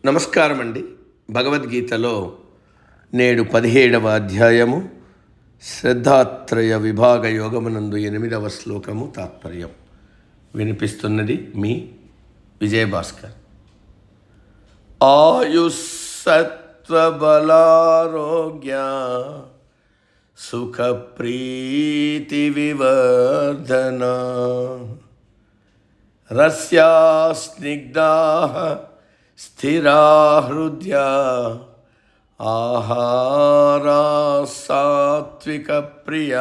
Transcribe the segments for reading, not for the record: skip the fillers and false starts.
నమస్కారం అండి. భగవద్గీతలో నేడు 17వ అధ్యాయము శ్రద్ధాత్రయ విభాగ యోగమునందు 8వ శ్లోకము తాత్పర్యం వినిపిస్తున్నది మీ విజయభాస్కర్. ఆయుస్సత్వబలారోగ్య సుఖప్రీతి వివర్ధన రస్యా స్నిగ్ధాః స్థిరా హృదయ ఆహారా సాత్విక ప్రియ.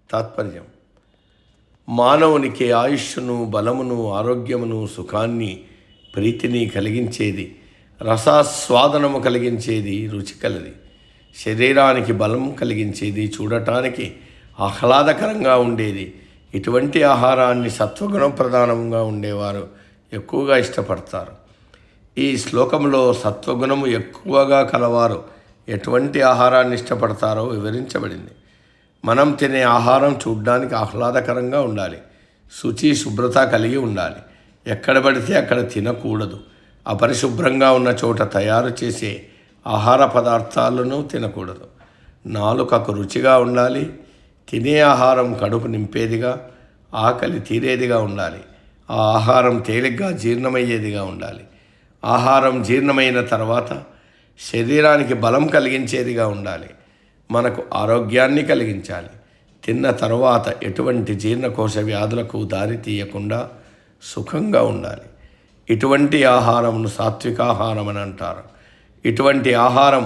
తాత్పర్యం: మానవునికి ఆయుష్ను, బలమును, ఆరోగ్యమును, సుఖాన్ని, ప్రీతిని కలిగించేది, రసాస్వాదనము కలిగించేది రుచి కలది. శరీరానికి బలం కలిగించేది, చూడటానికి ఆహ్లాదకరంగా ఉండేది. ఇటువంటి ఆహారాన్ని సత్వగుణ ప్రధానంగా ఉండేవారు ఎక్కువగా ఇష్టపడతారు. ఈ శ్లోకంలో సత్వగుణము ఎక్కువగా కలవారు ఎటువంటి ఆహారాన్ని ఇష్టపడతారో వివరించబడింది. మనం తినే ఆహారం చూడ్డానికి ఆహ్లాదకరంగా ఉండాలి, శుచి శుభ్రత కలిగి ఉండాలి. ఎక్కడ పడితే అక్కడ తినకూడదు. అపరిశుభ్రంగా ఉన్న చోట తయారు చేసే ఆహార పదార్థాలను తినకూడదు. నాలుకకు రుచిగా ఉండాలి. తినే ఆహారం కడుపు నింపేదిగా, ఆకలి తీరేదిగా ఉండాలి. ఆ ఆహారం తేలిగ్గా జీర్ణమయ్యేదిగా ఉండాలి. ఆహారం జీర్ణమైన తర్వాత శరీరానికి బలం కలిగించేదిగా ఉండాలి. మనకు ఆరోగ్యాన్ని కలిగించాలి. తిన్న తర్వాత ఎటువంటి జీర్ణకోశ వ్యాధులకు దారి తీయకుండా సుఖంగా ఉండాలి. ఇటువంటి ఆహారమును సాత్వికాహారం అని అంటారు. ఇటువంటి ఆహారం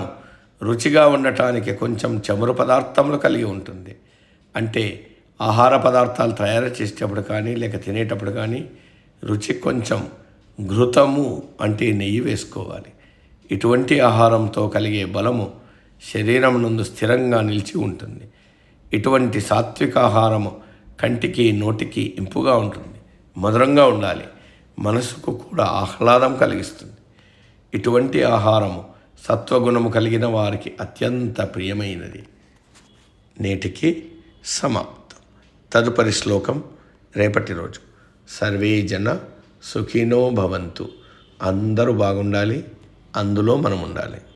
రుచిగా ఉండటానికి కొంచెం చమురు పదార్థములు కలిగి ఉంటుంది. అంటే ఆహార పదార్థాలు తయారు చేసేటప్పుడు కానీ లేక తినేటప్పుడు కానీ రుచి కొంచెం ఘృతము అంటే నెయ్యి వేసుకోవాలి. ఇటువంటి ఆహారంతో కలిగే బలము శరీరం నందు స్థిరంగా నిలిచి ఉంటుంది. ఇటువంటి సాత్విక ఆహారము కంటికి, నోటికి ఇంపుగా ఉంటుంది, మధురంగా ఉండాలి, మనసుకు కూడా ఆహ్లాదం కలిగిస్తుంది. ఇటువంటి ఆహారము సత్వగుణము కలిగిన వారికి అత్యంత ప్రియమైనది. నేటికి సమాప్తం. తదుపరి శ్లోకం రేపటి రోజు. సర్వే జన సుఖినో భవంతు. అందరూ బాగుండాలి, అందులో మనం ఉండాలి.